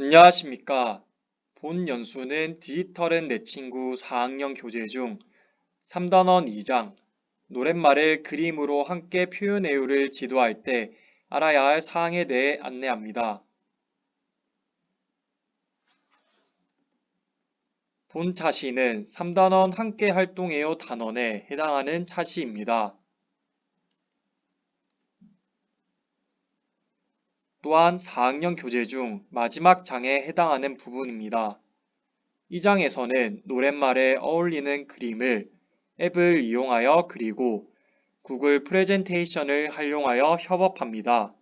안녕하십니까. 본 연수는 디지털은 내 친구 4학년 교재 중 3단원 2장 노랫말을 그림으로 함께 표현해요를 지도할 때 알아야 할 사항에 대해 안내합니다. 본 차시는 3단원 함께 활동해요 단원에 해당하는 차시입니다. 또한 4학년 교재 중 마지막 장에 해당하는 부분입니다. 이 장에서는 노랫말에 어울리는 그림을 앱을 이용하여 그리고 구글 프레젠테이션을 활용하여 협업합니다.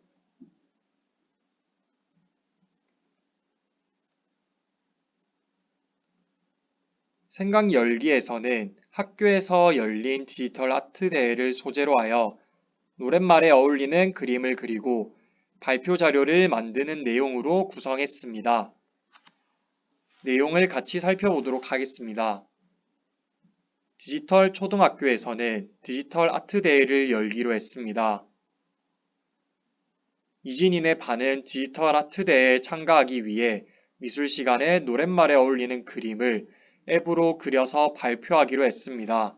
생각 열기에서는 학교에서 열린 디지털 아트 대회를 소재로 하여 노랫말에 어울리는 그림을 그리고 발표 자료를 만드는 내용으로 구성했습니다. 내용을 같이 살펴보도록 하겠습니다. 디지털 초등학교에서는 디지털 아트 대회를 열기로 했습니다. 이진인의 반은 디지털 아트 대회에 참가하기 위해 미술 시간에 노랫말에 어울리는 그림을 앱으로 그려서 발표하기로 했습니다.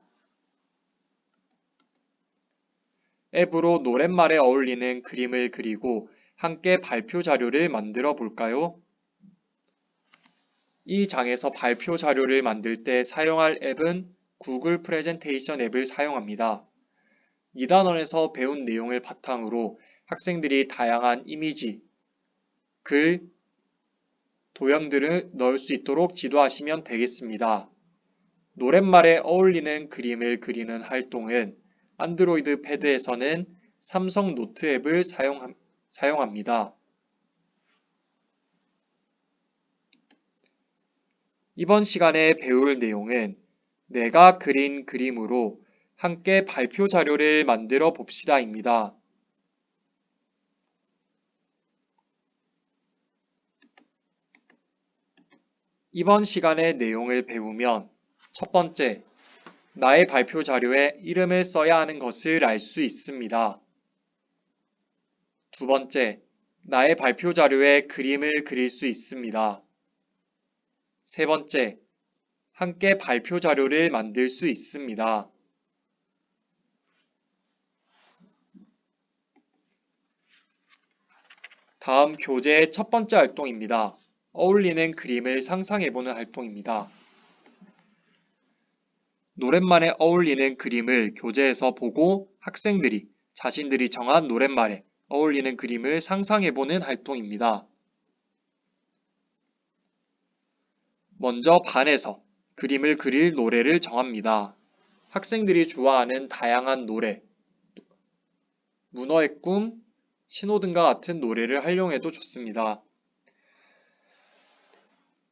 앱으로 노랫말에 어울리는 그림을 그리고 함께 발표 자료를 만들어 볼까요? 이 장에서 발표 자료를 만들 때 사용할 앱은 구글 프레젠테이션 앱을 사용합니다. 2단원에서 배운 내용을 바탕으로 학생들이 다양한 이미지, 글, 도형들을 넣을 수 있도록 지도하시면 되겠습니다. 노랫말에 어울리는 그림을 그리는 활동은 안드로이드 패드에서는 삼성 노트 앱을 사용합니다. 이번 시간에 배울 내용은 내가 그린 그림으로 함께 발표 자료를 만들어 봅시다입니다. 이번 시간의 내용을 배우면 첫 번째, 나의 발표 자료에 이름을 써야 하는 것을 알 수 있습니다. 두 번째, 나의 발표 자료에 그림을 그릴 수 있습니다. 세 번째, 함께 발표 자료를 만들 수 있습니다. 다음 교재의 첫 번째 활동입니다. 어울리는 그림을 상상해보는 활동입니다. 노랫말에 어울리는 그림을 교재에서 보고 학생들이 자신들이 정한 노랫말에 어울리는 그림을 상상해보는 활동입니다. 먼저 반에서 그림을 그릴 노래를 정합니다. 학생들이 좋아하는 다양한 노래, 문어의 꿈, 신호등과 같은 노래를 활용해도 좋습니다.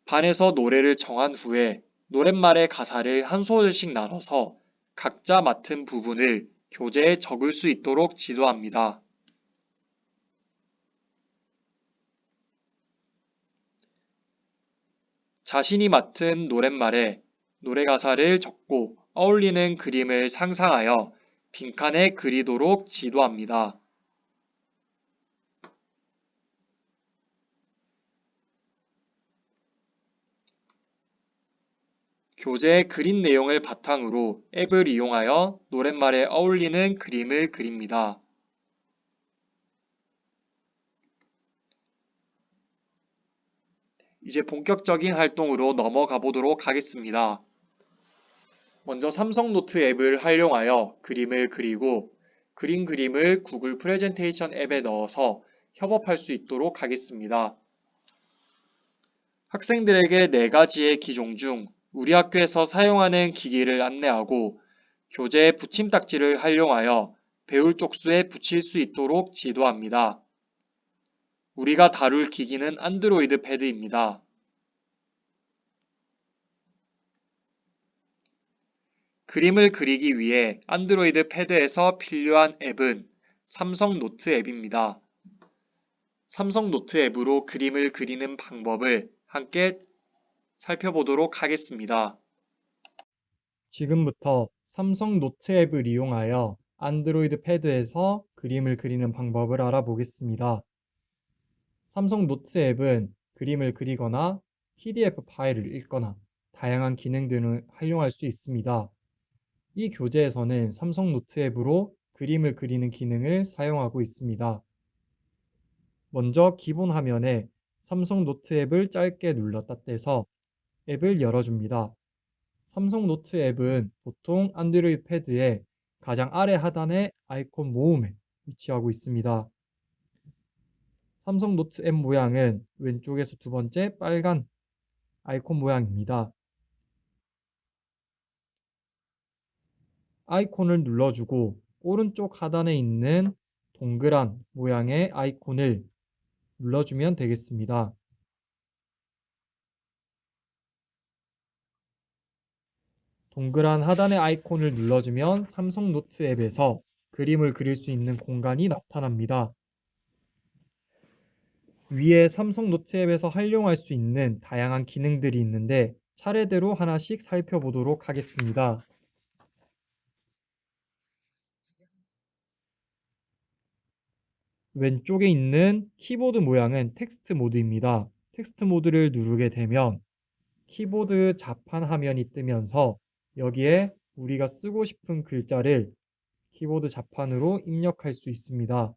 반에서 노래를 정한 후에 노랫말의 가사를 한 소절씩 나눠서 각자 맡은 부분을 교재에 적을 수 있도록 지도합니다. 자신이 맡은 노랫말에 노래 가사를 적고 어울리는 그림을 상상하여 빈칸에 그리도록 지도합니다. 교재에 그린 내용을 바탕으로 앱을 이용하여 노랫말에 어울리는 그림을 그립니다. 이제 본격적인 활동으로 넘어가 보도록 하겠습니다. 먼저 삼성 노트 앱을 활용하여 그림을 그리고 그린 그림을 구글 프레젠테이션 앱에 넣어서 협업할 수 있도록 하겠습니다. 학생들에게 4가지의 기종 중 우리 학교에서 사용하는 기기를 안내하고 교재에 붙임딱지를 활용하여 배울 쪽수에 붙일 수 있도록 지도합니다. 우리가 다룰 기기는 안드로이드 패드입니다. 그림을 그리기 위해 안드로이드 패드에서 필요한 앱은 삼성 노트 앱입니다. 삼성 노트 앱으로 그림을 그리는 방법을 함께 살펴보도록 하겠습니다. 지금부터 삼성 노트 앱을 이용하여 안드로이드 패드에서 그림을 그리는 방법을 알아보겠습니다. 삼성 노트 앱은 그림을 그리거나 PDF 파일을 읽거나 다양한 기능들을 활용할 수 있습니다. 이 교재에서는 삼성 노트 앱으로 그림을 그리는 기능을 사용하고 있습니다. 먼저 기본 화면에 삼성 노트 앱을 짧게 눌렀다 떼서 앱을 열어줍니다. 삼성 노트 앱은 보통 안드로이드 패드의 가장 아래 하단의 아이콘 모음에 위치하고 있습니다. 삼성 노트 앱 모양은 왼쪽에서 두 번째 빨간 아이콘 모양입니다. 아이콘을 눌러주고 오른쪽 하단에 있는 동그란 모양의 아이콘을 눌러주면 되겠습니다. 동그란 하단의 아이콘을 눌러주면 삼성 노트 앱에서 그림을 그릴 수 있는 공간이 나타납니다. 위에 삼성 노트 앱에서 활용할 수 있는 다양한 기능들이 있는데 차례대로 하나씩 살펴보도록 하겠습니다. 왼쪽에 있는 키보드 모양은 텍스트 모드입니다. 텍스트 모드를 누르게 되면 키보드 자판 화면이 뜨면서 여기에 우리가 쓰고 싶은 글자를 키보드 자판으로 입력할 수 있습니다.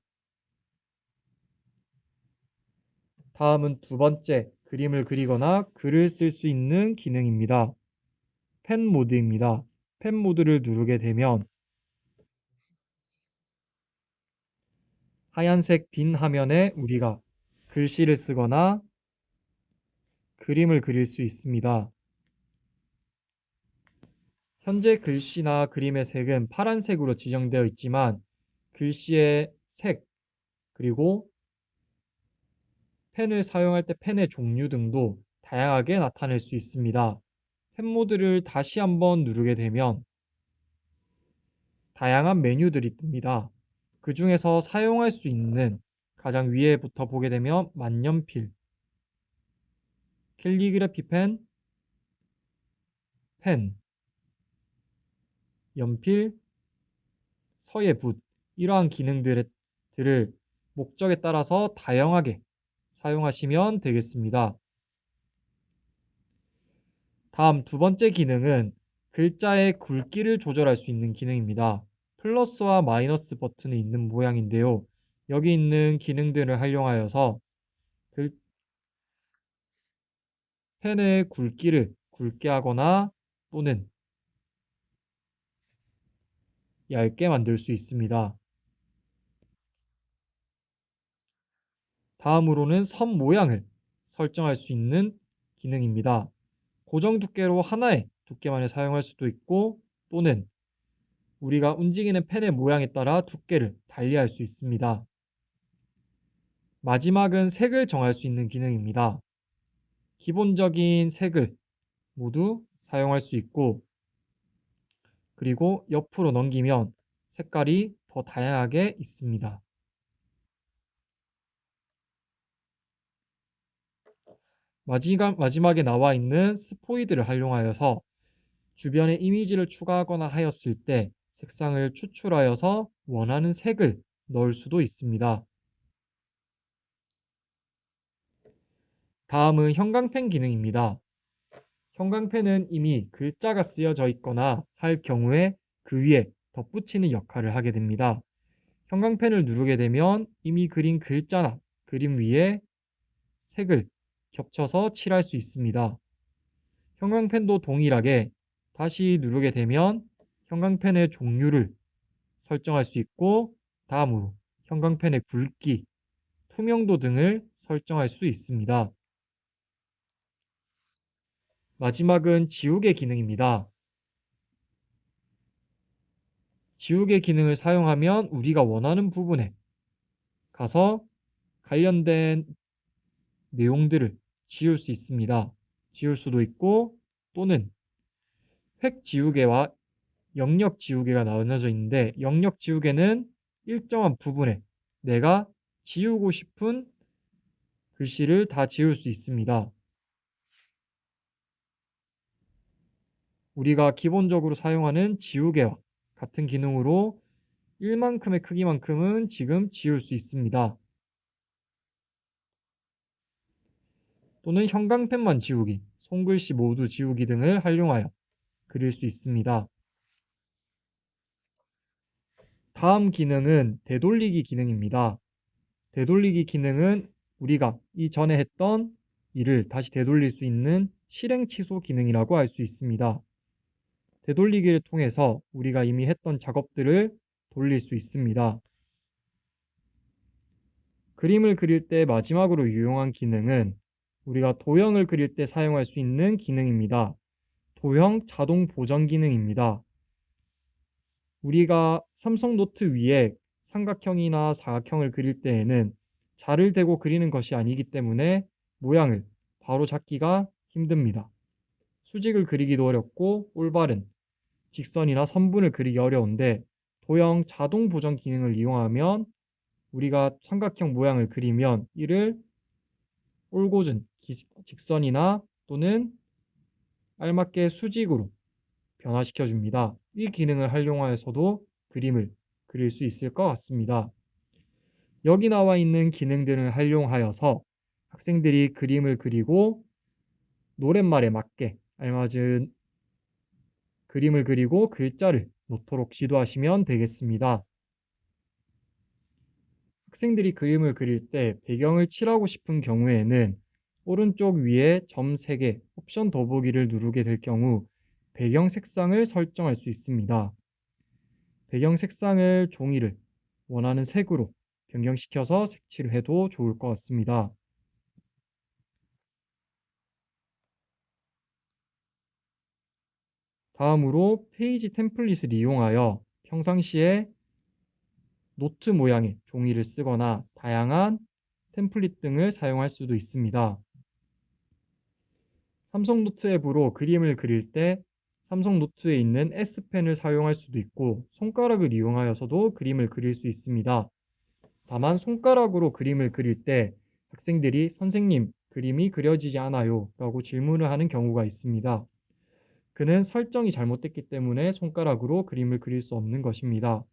다음은 두 번째, 그림을 그리거나 글을 쓸 수 있는 기능입니다. 펜 모드입니다. 펜 모드를 누르게 되면 하얀색 빈 화면에 우리가 글씨를 쓰거나 그림을 그릴 수 있습니다. 현재 글씨나 그림의 색은 파란색으로 지정되어 있지만 글씨의 색 그리고 펜을 사용할 때 펜의 종류 등도 다양하게 나타낼 수 있습니다. 펜 모드를 다시 한번 누르게 되면 다양한 메뉴들이 뜹니다. 그 중에서 사용할 수 있는 가장 위에부터 보게 되면 만년필, 캘리그래피 펜, 펜, 연필, 서예붓 이러한 기능들을 목적에 따라서 다양하게 사용하시면 되겠습니다. 다음 두 번째 기능은 글자의 굵기를 조절할 수 있는 기능입니다. 플러스와 마이너스 버튼이 있는 모양인데요. 여기 있는 기능들을 활용하여서 펜의 굵기를 굵게 하거나 또는 얇게 만들 수 있습니다. 다음으로는 선 모양을 설정할 수 있는 기능입니다. 고정 두께로 하나의 두께만을 사용할 수도 있고 또는 우리가 움직이는 펜의 모양에 따라 두께를 달리할 수 있습니다. 마지막은 색을 정할 수 있는 기능입니다. 기본적인 색을 모두 사용할 수 있고 그리고 옆으로 넘기면 색깔이 더 다양하게 있습니다. 마지막에 나와 있는 스포이드를 활용하여서 주변에 이미지를 추가하거나 하였을 때 색상을 추출하여서 원하는 색을 넣을 수도 있습니다. 다음은 형광펜 기능입니다. 형광펜은 이미 글자가 쓰여져 있거나 할 경우에 그 위에 덧붙이는 역할을 하게 됩니다. 형광펜을 누르게 되면 이미 그린 글자나 그림 위에 색을 겹쳐서 칠할 수 있습니다. 형광펜도 동일하게 다시 누르게 되면 형광펜의 종류를 설정할 수 있고 다음으로 형광펜의 굵기, 투명도 등을 설정할 수 있습니다. 마지막은 지우개 기능입니다. 지우개 기능을 사용하면 우리가 원하는 부분에 가서 관련된 내용들을 지울 수 있습니다. 지울 수도 있고 또는 획 지우개와 영역 지우개가 나눠져 있는데 영역 지우개는 일정한 부분에 내가 지우고 싶은 글씨를 다 지울 수 있습니다. 우리가 기본적으로 사용하는 지우개와 같은 기능으로 1만큼의 크기만큼은 지금 지울 수 있습니다. 또는 형광펜만 지우기, 손글씨 모두 지우기 등을 활용하여 그릴 수 있습니다. 다음 기능은 되돌리기 기능입니다. 되돌리기 기능은 우리가 이전에 했던 일을 다시 되돌릴 수 있는 실행 취소 기능이라고 할 수 있습니다. 되돌리기를 통해서 우리가 이미 했던 작업들을 돌릴 수 있습니다. 그림을 그릴 때 마지막으로 유용한 기능은 우리가 도형을 그릴 때 사용할 수 있는 기능입니다. 도형 자동 보정 기능입니다. 우리가 삼성 노트 위에 삼각형이나 사각형을 그릴 때에는 자를 대고 그리는 것이 아니기 때문에 모양을 바로 잡기가 힘듭니다. 수직을 그리기도 어렵고 올바른 직선이나 선분을 그리기 어려운데 도형 자동 보정 기능을 이용하면 우리가 삼각형 모양을 그리면 이를 올곧은 직선이나 또는 알맞게 수직으로 변화시켜 줍니다. 이 기능을 활용하여서도 그림을 그릴 수 있을 것 같습니다. 여기 나와 있는 기능들을 활용하여서 학생들이 그림을 그리고 노랫말에 맞게 알맞은 그림을 그리고 글자를 놓도록 지도하시면 되겠습니다. 학생들이 그림을 그릴 때 배경을 칠하고 싶은 경우에는 오른쪽 위에 점 3개 옵션 더보기를 누르게 될 경우 배경 색상을 설정할 수 있습니다. 배경 색상을 종이를 원하는 색으로 변경시켜서 색칠을 해도 좋을 것 같습니다. 다음으로 페이지 템플릿을 이용하여 평상시에 노트 모양의 종이를 쓰거나 다양한 템플릿 등을 사용할 수도 있습니다. 삼성 노트 앱으로 그림을 그릴 때 삼성 노트에 있는 S펜을 사용할 수도 있고 손가락을 이용하여서도 그림을 그릴 수 있습니다. 다만 손가락으로 그림을 그릴 때 학생들이 선생님, 그림이 그려지지 않아요 라고 질문을 하는 경우가 있습니다. 그는 설정이 잘못됐기 때문에 손가락으로 그림을 그릴 수 없는 것입니다.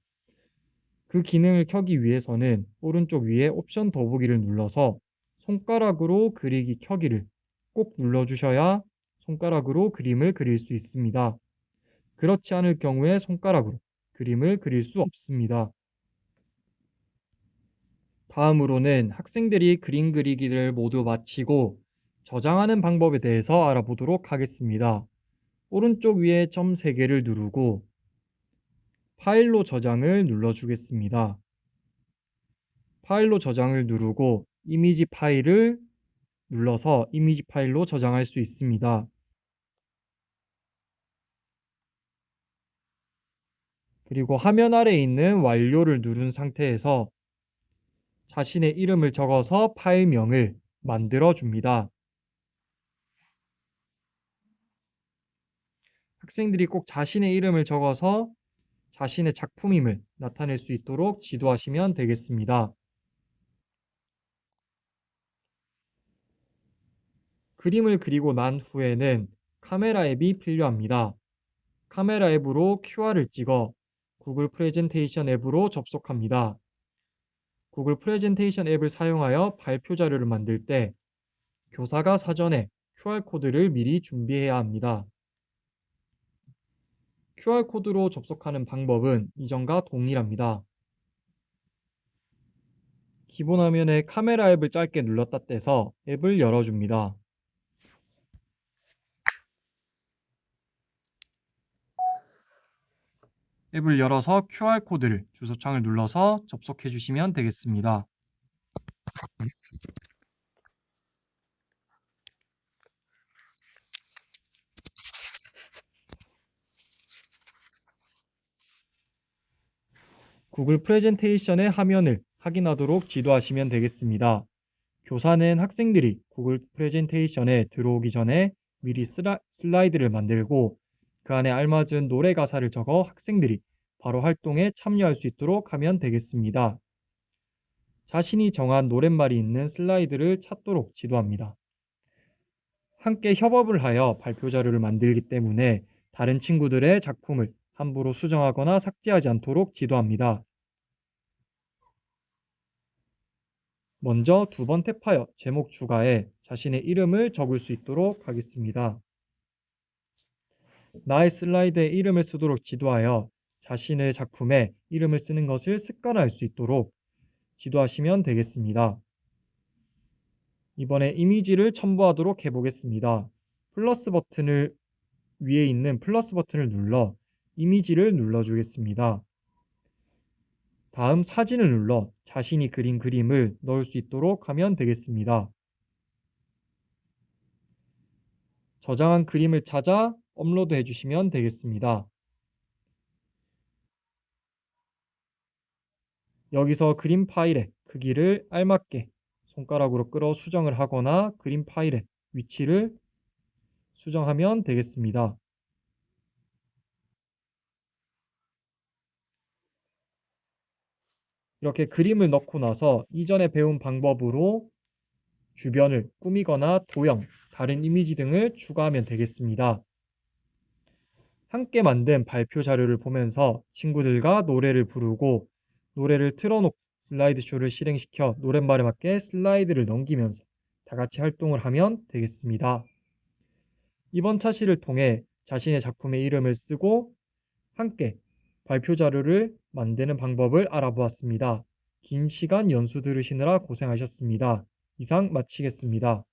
그 기능을 켜기 위해서는 오른쪽 위에 옵션 더보기를 눌러서 손가락으로 그리기 켜기를 꼭 눌러주셔야 손가락으로 그림을 그릴 수 있습니다. 그렇지 않을 경우에 손가락으로 그림을 그릴 수 없습니다. 다음으로는 학생들이 그림 그리기를 모두 마치고 저장하는 방법에 대해서 알아보도록 하겠습니다. 오른쪽 위에 점 3개를 누르고 파일로 저장을 눌러주겠습니다. 파일로 저장을 누르고 이미지 파일을 눌러서 이미지 파일로 저장할 수 있습니다. 그리고 화면 아래에 있는 완료를 누른 상태에서 자신의 이름을 적어서 파일명을 만들어 줍니다. 학생들이 꼭 자신의 이름을 적어서 자신의 작품임을 나타낼 수 있도록 지도하시면 되겠습니다. 그림을 그리고 난 후에는 카메라 앱이 필요합니다. 카메라 앱으로 QR을 찍어 구글 프레젠테이션 앱으로 접속합니다. 구글 프레젠테이션 앱을 사용하여 발표 자료를 만들 때 교사가 사전에 QR코드를 미리 준비해야 합니다. QR코드로 접속하는 방법은 이전과 동일합니다. 기본 화면에 카메라 앱을 짧게 눌렀다 떼서 앱을 열어줍니다. 앱을 열어서 QR코드를 주소창을 눌러서 접속해 주시면 되겠습니다. 구글 프레젠테이션의 화면을 확인하도록 지도하시면 되겠습니다. 교사는 학생들이 구글 프레젠테이션에 들어오기 전에 미리 슬라이드를 만들고 그 안에 알맞은 노래 가사를 적어 학생들이 바로 활동에 참여할 수 있도록 하면 되겠습니다. 자신이 정한 노랫말이 있는 슬라이드를 찾도록 지도합니다. 함께 협업을 하여 발표 자료를 만들기 때문에 다른 친구들의 작품을 함부로 수정하거나 삭제하지 않도록 지도합니다. 먼저 두 번 탭하여 제목 추가에 자신의 이름을 적을 수 있도록 하겠습니다. 나의 슬라이드에 이름을 쓰도록 지도하여 자신의 작품에 이름을 쓰는 것을 습관화할 수 있도록 지도하시면 되겠습니다. 이번에 이미지를 첨부하도록 해보겠습니다. 플러스 버튼을 위에 있는 플러스 버튼을 눌러 이미지를 눌러주겠습니다. 다음 사진을 눌러 자신이 그린 그림을 넣을 수 있도록 하면 되겠습니다. 저장한 그림을 찾아 업로드 해주시면 되겠습니다. 여기서 그림 파일의 크기를 알맞게 손가락으로 끌어 수정을 하거나 그림 파일의 위치를 수정하면 되겠습니다. 이렇게 그림을 넣고 나서 이전에 배운 방법으로 주변을 꾸미거나 도형, 다른 이미지 등을 추가하면 되겠습니다. 함께 만든 발표 자료를 보면서 친구들과 노래를 부르고 노래를 틀어놓고 슬라이드쇼를 실행시켜 노랫말에 맞게 슬라이드를 넘기면서 다 같이 활동을 하면 되겠습니다. 이번 차시를 통해 자신의 작품의 이름을 쓰고 함께 발표 자료를 만드는 방법을 알아보았습니다. 긴 시간 연수 들으시느라 고생하셨습니다. 이상 마치겠습니다.